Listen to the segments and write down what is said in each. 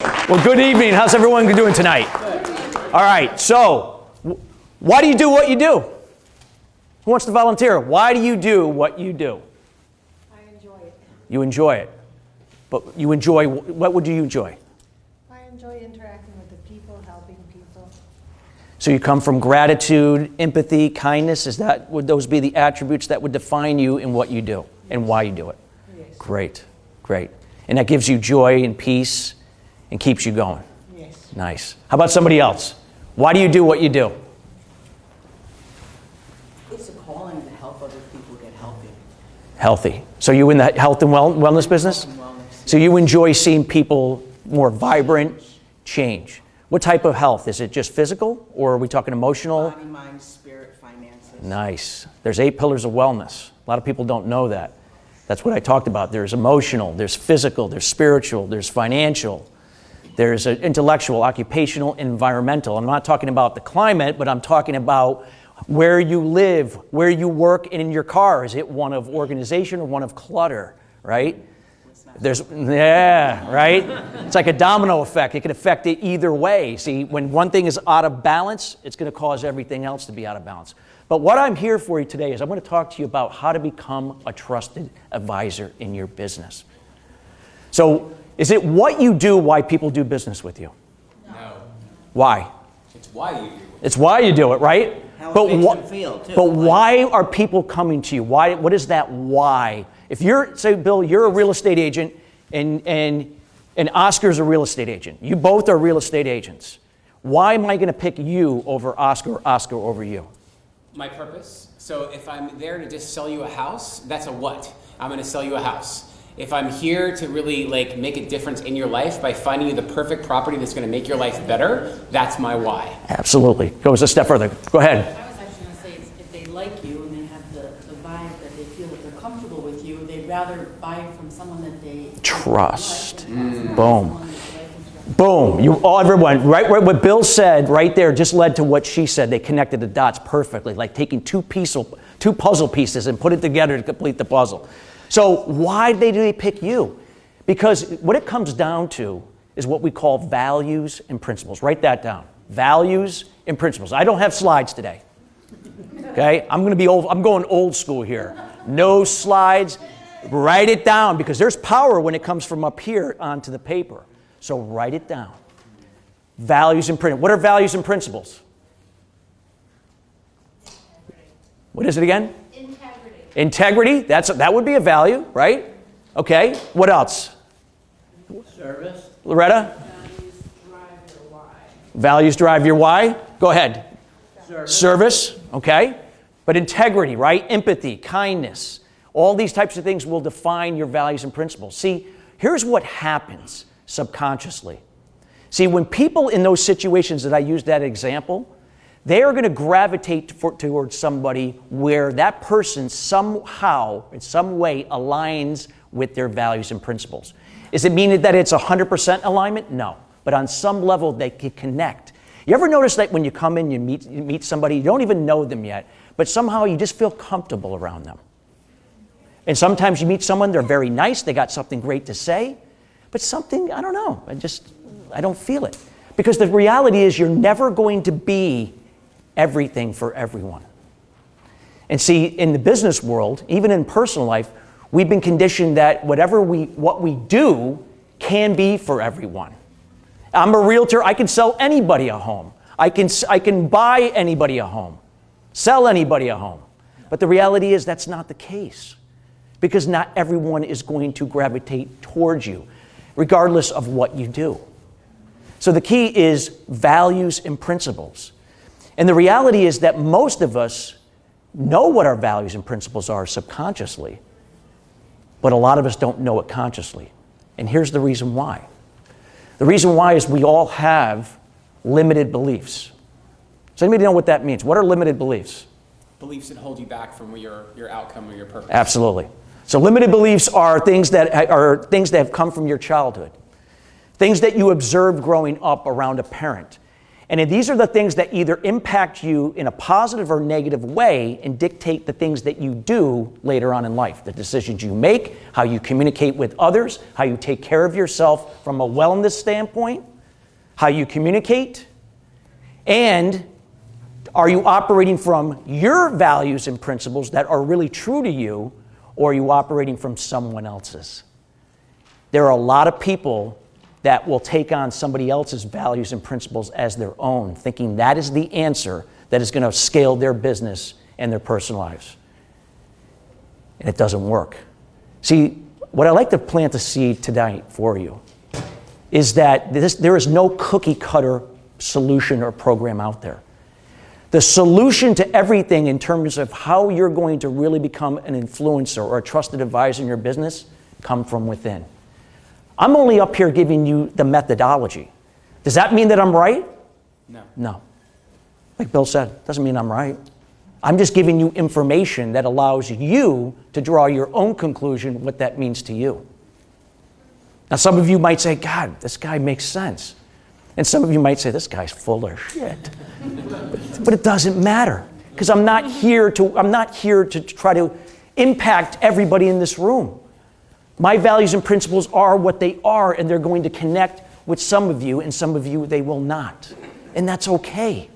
Well, good evening. How's everyone doing tonight? All right, so why do you do what you do? Who wants to volunteer? Why do you do what you do? I enjoy it. You enjoy it. But you enjoy, what would you enjoy? I enjoy interacting with the people, helping people. So you come from gratitude, empathy, kindness. Would those be the attributes that would define you in what you do and why you do it? Yes. Great, great. And that gives you joy and peace and keeps you going. Yes. Nice. How about somebody else? Why do you do what you do? It's a calling to help other people get healthy. Healthy. So you in the health and wellness business? Health and wellness. So you enjoy seeing people more vibrant, change. What type of health? Is it just physical, or are we talking emotional? Body, mind, spirit, finances. Nice. There's 8 pillars of wellness. A lot of people don't know that. That's what I talked about. There's emotional, there's physical, there's spiritual, there's financial, there's intellectual, occupational, environmental. I'm not talking about the climate, but I'm talking about where you live, where you work, and in your car. Is it one of organization or one of clutter, right? Right? It's like a domino effect. It can affect it either way. See, when one thing is out of balance, it's going to cause everything else to be out of balance. But what I'm here for you today is I'm going to talk to you about how to become a trusted advisor in your business. So, is it what you do why people do business with you? No. Why? It's why you do it. It's why you do it, right? How it makes them feel, too. But why are people coming to you? Why? What is that why? If you're, say, Bill, you're a real estate agent and Oscar's a real estate agent. You both are real estate agents. Why am I going to pick you over Oscar or Oscar over you? My purpose. So if I'm there to just sell you a house, that's a what. I'm going to sell you a house. If I'm here to really make a difference in your life by finding you the perfect property that's going to make your life better, that's my why. Absolutely. Goes a step further. Go ahead. I was actually going to say, if they like you and they have the vibe that they feel that they're comfortable with you, they'd rather buy from someone that they Trust. Like, Boom. Boom. Everyone, right? What Bill said right there just led to what she said. They connected the dots perfectly, like taking two puzzle pieces and put it together to complete the puzzle. So why do they pick you? Because what it comes down to is what we call values and principles. Write that down. Values and principles. I don't have slides today. Okay? I'm going old school here. No slides. Write it down, because there's power when it comes from up here onto the paper. So write it down. Values and principles. What are values and principles? What is it again? Integrity, that would be a value, right? Okay, what else? Service. Loretta? Values drive your why. Values drive your why? Go ahead. Service. Okay. But integrity, right? Empathy, kindness, all these types of things will define your values and principles. See, here's what happens subconsciously. See, when people in those situations that I used that example, they are going to gravitate towards somebody where that person somehow, in some way, aligns with their values and principles. Does it mean that it's 100% alignment? No. But on some level, they can connect. You ever notice that when you come in, you meet somebody, you don't even know them yet, but somehow you just feel comfortable around them? And sometimes you meet someone, they're very nice, they got something great to say, but something, I don't know, I don't feel it. Because the reality is you're never going to be everything for everyone. And see, in the business world, even in personal life, we've been conditioned that what we do can be for everyone. I'm a realtor, I can sell anybody a home. I can buy anybody a home, sell anybody a home. But the reality is that's not the case, because not everyone is going to gravitate towards you, regardless of what you do. So the key is values and principles. And the reality is that most of us know what our values and principles are subconsciously, but a lot of us don't know it consciously. And here's the reason why. The reason why is we all have limited beliefs. Does anybody know what that means? What are limited beliefs? Beliefs that hold you back from your outcome or your purpose. Absolutely. So limited beliefs are things that have come from your childhood, things that you observed growing up around a parent. And these are the things that either impact you in a positive or negative way and dictate the things that you do later on in life. The decisions you make, how you communicate with others, how you take care of yourself from a wellness standpoint, how you communicate, and are you operating from your values and principles that are really true to you, or are you operating from someone else's? There are a lot of people that will take on somebody else's values and principles as their own, thinking that is the answer that is going to scale their business and their personal lives. And it doesn't work. See, what I like to plant a seed tonight for you is that there is no cookie cutter solution or program out there. The solution to everything in terms of how you're going to really become an influencer or a trusted advisor in your business come from within. I'm only up here giving you the methodology. Does that mean that I'm right? No. No. Like Bill said, doesn't mean I'm right. I'm just giving you information that allows you to draw your own conclusion what that means to you. Now, some of you might say, God, this guy makes sense. And some of you might say, this guy's full of shit. But it doesn't matter, because I'm not here to try to impact everybody in this room. My values and principles are what they are, and they're going to connect with some of you, and some of you they will not. And that's okay.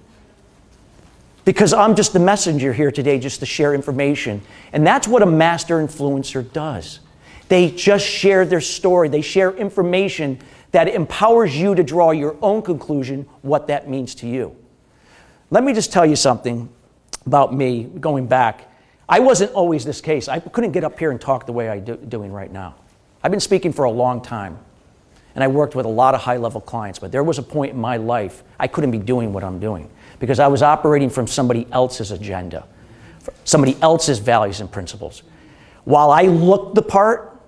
Because I'm just the messenger here today just to share information. And that's what a master influencer does. They just share their story. They share information that empowers you to draw your own conclusion what that means to you. Let me just tell you something about me going back. I wasn't always this case. I couldn't get up here and talk the way I'm doing right now. I've been speaking for a long time, and I worked with a lot of high-level clients, but there was a point in my life I couldn't be doing what I'm doing because I was operating from somebody else's agenda, somebody else's values and principles. While I looked the part,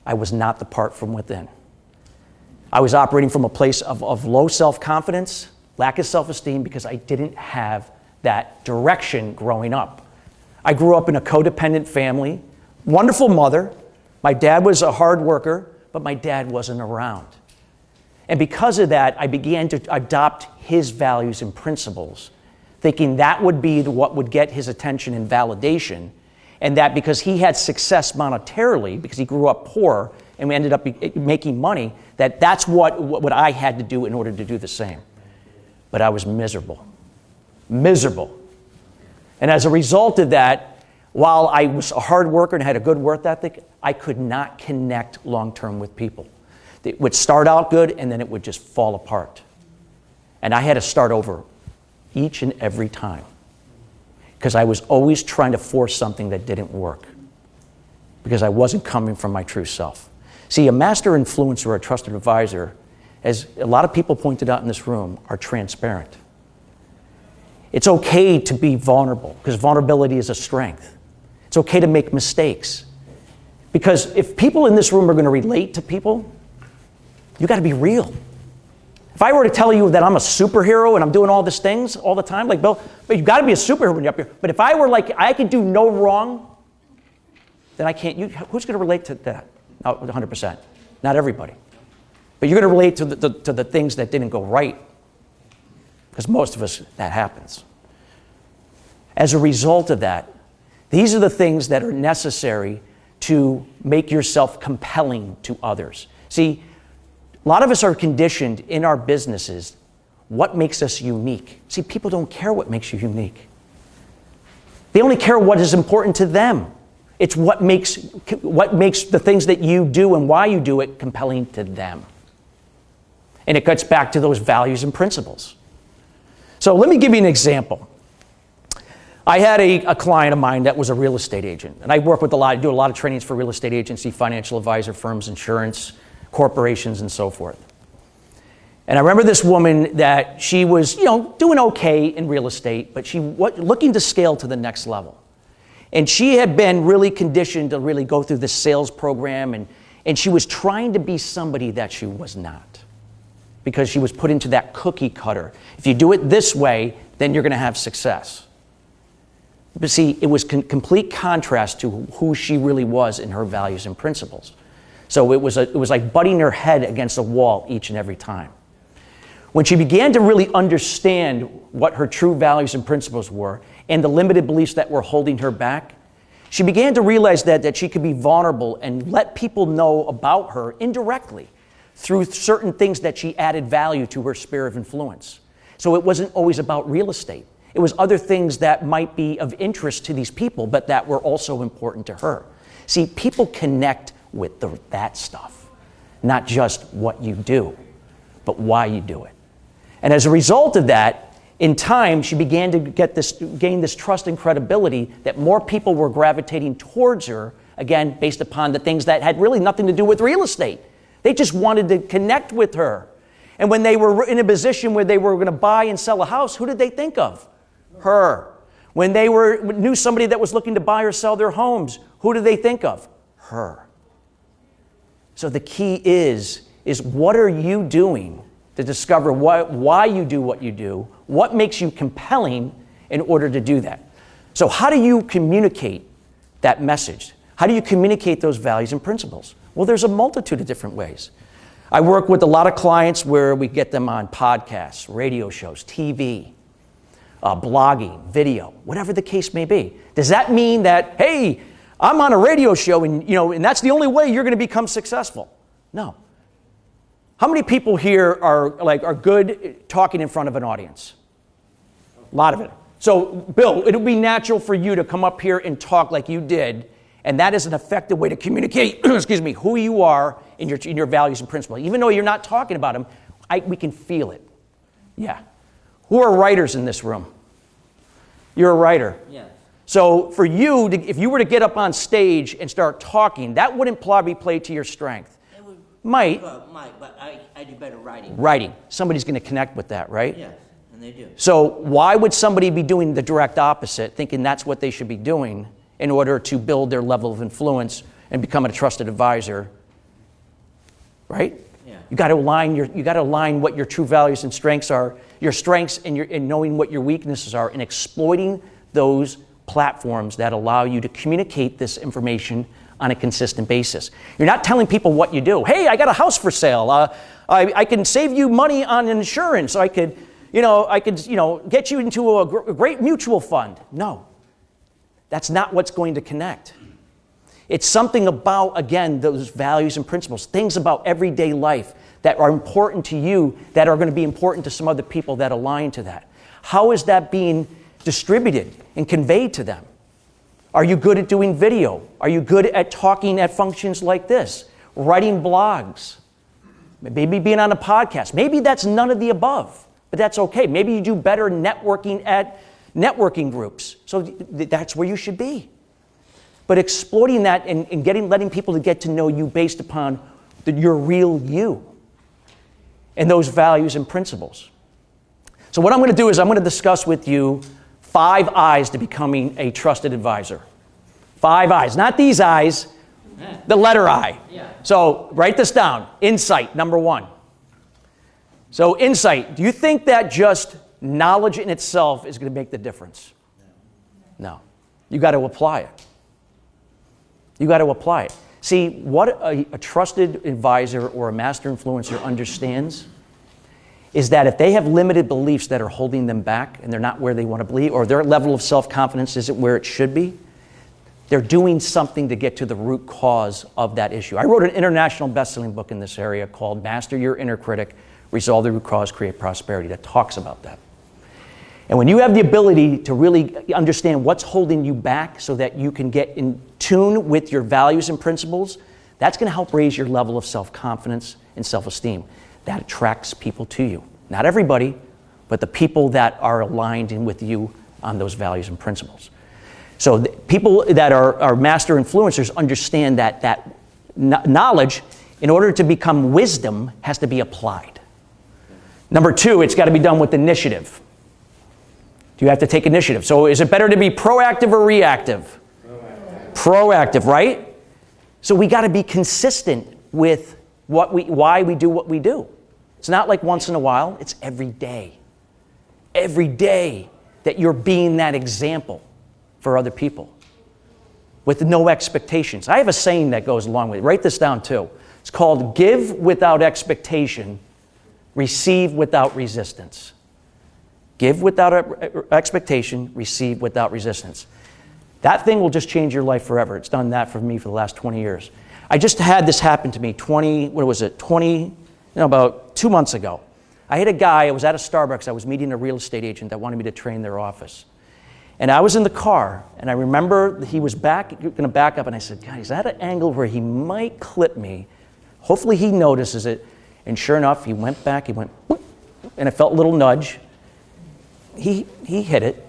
I was not the part from within. I was operating from a place of low self-confidence, lack of self-esteem, because I didn't have that direction growing up. I grew up in a codependent family, wonderful mother. My dad was a hard worker, but my dad wasn't around. And because of that, I began to adopt his values and principles, thinking that would be what would get his attention and validation, and that because he had success monetarily, because he grew up poor and we ended up making money, that's what I had to do in order to do the same. But I was miserable. Miserable. And as a result of that, while I was a hard worker and had a good work ethic, I could not connect long-term with people. It would start out good, and then it would just fall apart. And I had to start over each and every time because I was always trying to force something that didn't work because I wasn't coming from my true self. See, a master influencer or a trusted advisor, as a lot of people pointed out in this room, are transparent. It's okay to be vulnerable because vulnerability is a strength. It's okay to make mistakes because if people in this room are going to relate to people, you got to be real. If I were to tell you that I'm a superhero and I'm doing all these things all the time, like Bill, but you've got to be a superhero when you're up here. But if I were like, I could do no wrong, then I can't. Who's going to relate to that? No, 100%. Not everybody. But you're going to relate to the things that didn't go right. Because most of us, that happens. As a result of that, these are the things that are necessary to make yourself compelling to others. See, a lot of us are conditioned in our businesses what makes us unique. See, people don't care what makes you unique. They only care what is important to them. It's what makes the things that you do and why you do it compelling to them. And it gets back to those values and principles. So let me give you an example. I had a client of mine that was a real estate agent. And I work with I do a lot of trainings for real estate agency, financial advisor firms, insurance, corporations, and so forth. And I remember this woman that she was, doing okay in real estate, but she was looking to scale to the next level. And she had been really conditioned to really go through this sales program, and she was trying to be somebody that she was not because she was put into that cookie cutter. If you do it this way, then you're going to have success. But see, it was complete contrast to who she really was in her values and principles. So it was like butting her head against a wall each and every time. When she began to really understand what her true values and principles were and the limited beliefs that were holding her back, she began to realize that she could be vulnerable and let people know about her indirectly through certain things that she added value to her sphere of influence. So it wasn't always about real estate. It was other things that might be of interest to these people, but that were also important to her. See, people connect with that stuff, not just what you do, but why you do it. And as a result of that, in time, she began to gain this trust and credibility that more people were gravitating towards her, again, based upon the things that had really nothing to do with real estate. They just wanted to connect with her. And when they were in a position where they were going to buy and sell a house, who did they think of? Her. When they knew somebody that was looking to buy or sell their homes, who did they think of? Her. So the key is what are you doing to discover why you do what you do, what makes you compelling in order to do that. So how do you communicate that message? How do you communicate those values and principles? Well, there's a multitude of different ways. I work with a lot of clients where we get them on podcasts, radio shows, TV, blogging, video, whatever the case may be. Does that mean that, hey, I'm on a radio show and that's the only way you're going to become successful? No. How many people here are good talking in front of an audience? A lot of it. So, Bill, it would be natural for you to come up here and talk like you did, and that is an effective way to communicate, who you are in your values and principles. Even though you're not talking about them, we can feel it. Yeah. Who are writers in this room? You're a writer. Yes. So for you, if you were to get up on stage and start talking, that wouldn't probably play to your strength. It would, Might. but I do better writing. Writing. Somebody's going to connect with that, right? Yes, and they do. So why would somebody be doing the direct opposite, thinking that's what they should be doing in order to build their level of influence and become a trusted advisor, right? Yeah. You got to align what your true values and strengths are, your strengths and knowing what your weaknesses are, and exploiting those platforms that allow you to communicate this information on a consistent basis. You're not telling people what you do. Hey, I got a house for sale. I can save you money on insurance. I could get you into a great mutual fund. No, that's not what's going to connect. It's something about, again, those values and principles, things about everyday life that are important to you, that are going to be important to some other people that align to that. How is that being distributed and conveyed to them? Are you good at doing video? Are you good at talking at functions like this? Writing blogs? Maybe being on a podcast? Maybe that's none of the above, but that's okay. Maybe you do better networking at networking groups. So that's where you should be. But exploiting that and letting people to get to know you based upon your real you and those values and principles. So what I'm going to do is I'm going to discuss with you 5 eyes to becoming a trusted advisor. 5 eyes, not these eyes, the letter I. Yeah. So write this down. Insight, number 1. So insight, do you think that just knowledge in itself is going to make the difference? No. You got to apply it. You got to apply it. See, what a trusted advisor or a master influencer understands is that if they have limited beliefs that are holding them back and they're not where they want to be, or their level of self-confidence isn't where it should be, they're doing something to get to the root cause of that issue. I wrote an international best-selling book in this area called Master Your Inner Critic, Resolve the Root Cause, Create Prosperity, that talks about that. And when you have the ability to really understand what's holding you back so that you can get in tune with your values and principles, that's going to help raise your level of self-confidence and self-esteem. That attracts people to you. Not everybody, but the people that are aligned in with you on those values and principles. So people that are master influencers understand that knowledge, in order to become wisdom, has to be applied. Number 2, it's got to be done with initiative. Do you have to take initiative? So is it better to be proactive or reactive? Proactive, right? So we got to be consistent with why we do what we do. It's not like once in a while, it's every day. Every day that you're being that example for other people with no expectations. I have a saying that goes along with it. Write this down too. It's called give without expectation, receive without resistance. Give without expectation, receive without resistance. That thing will just change your life forever. It's done that for me for the last 20 years. I just had this happen to me about 2 months ago. I had a guy, I was at a Starbucks, I was meeting a real estate agent that wanted me to train their office. And I was in the car, and I remember he was going to back up, and I said, God, he's at an angle where he might clip me. Hopefully he notices it. And sure enough, he went back, whoop, and I felt a little nudge. He hit it.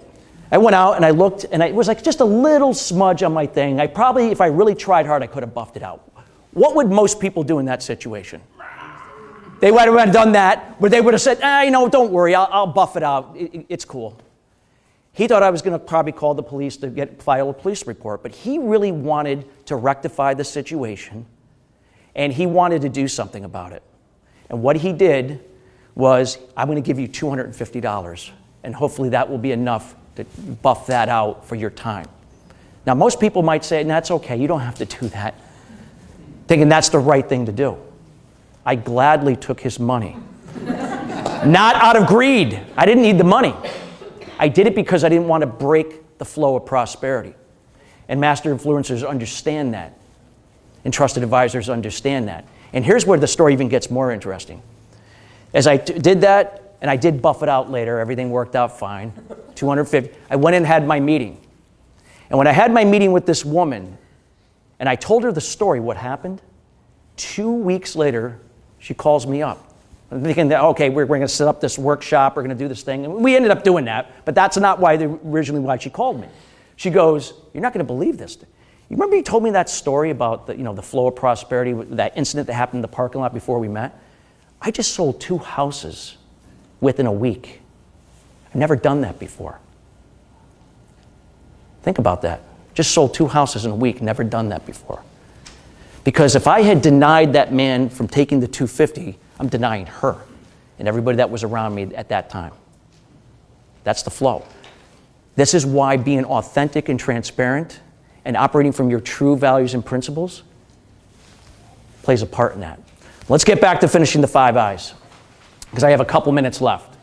I went out and I looked, and it was like just a little smudge on my thing. I probably, if I really tried hard, I could have buffed it out. What would most people do in that situation? They would have done that, but they would have said, don't worry, I'll buff it out. It's cool. He thought I was going to probably call the police to file a police report, but he really wanted to rectify the situation, and he wanted to do something about it. And what he did was, I'm going to give you $250, and hopefully that will be enough to buff that out for your time. Now, most people might say, that's okay, you don't have to do that, thinking that's the right thing to do. I gladly took his money. Not out of greed. I didn't need the money. I did it because I didn't want to break the flow of prosperity. And master influencers understand that. And trusted advisors understand that. And here's where the story even gets more interesting. As I did that, and I did buff it out later, everything worked out fine, $250, I went and had my meeting. And when I had my meeting with this woman, and I told her the story, what happened, 2 weeks later, she calls me up. I'm thinking that, okay, we're going to set up this workshop, we're going to do this thing. And we ended up doing that, but that's not originally why she called me. She goes, you're not going to believe this. You remember you told me that story about the flow of prosperity, that incident that happened in the parking lot before we met? I just sold 2 houses within a week. I've never done that before. Think about that. Just sold 2 houses in a week, never done that before. Because if I had denied that man from taking the $250, I'm denying her and everybody that was around me at that time. That's the flow. This is why being authentic and transparent and operating from your true values and principles plays a part in that. Let's get back to finishing the 5 I's, because I have a couple minutes left.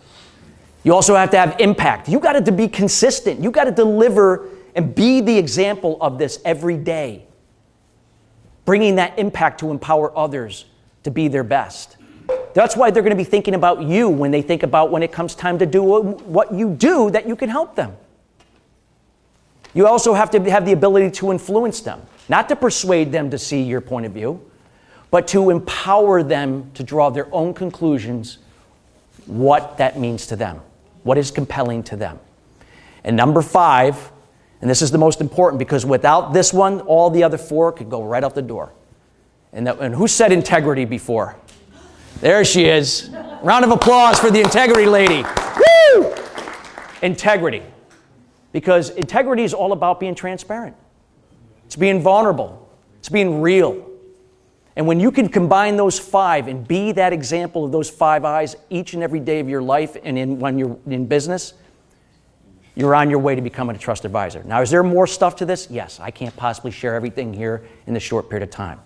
You also have to have impact. You got to be consistent. You got to deliver and be the example of this every day, bringing that impact to empower others to be their best. That's why they're going to be thinking about you when they think about when it comes time to do what you do that you can help them. You also have to have the ability to influence them, not to persuade them to see your point of view, but to empower them to draw their own conclusions, what that means to them, what is compelling to them. And number 5, and this is the most important, because without this one, all the other 4 could go right out the door. And who said integrity before? There she is. Round of applause for the integrity lady. Woo! Integrity. Because integrity is all about being transparent. It's being vulnerable. It's being real. And when you can combine those 5 and be that example of those 5 I's each and every day of your life and when you're in business, you're on your way to becoming a trusted advisor. Now, is there more stuff to this? Yes, I can't possibly share everything here in this short period of time.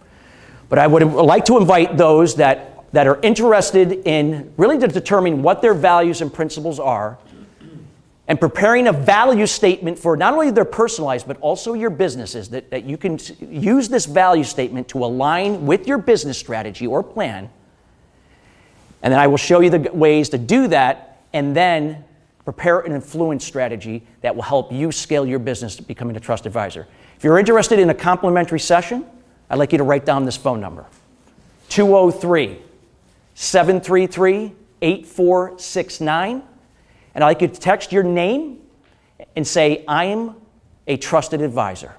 But I would like to invite those that are interested in really to determine what their values and principles are and preparing a value statement for not only their personal lives, but also your businesses, that you can use this value statement to align with your business strategy or plan. And then I will show you the ways to do that, and then prepare an influence strategy that will help you scale your business to becoming a trusted advisor. If you're interested in a complimentary session, I'd like you to write down this phone number, 203-733-8469. And I'd like you to text your name and say, I'm a trusted advisor.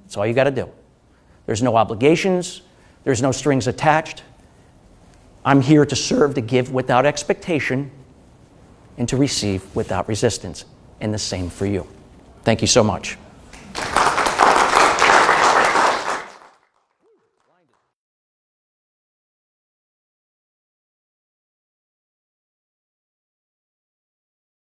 That's all you got to do. There's no obligations. There's no strings attached. I'm here to serve, to give without expectation, and to receive without resistance. And the same for you. Thank you so much.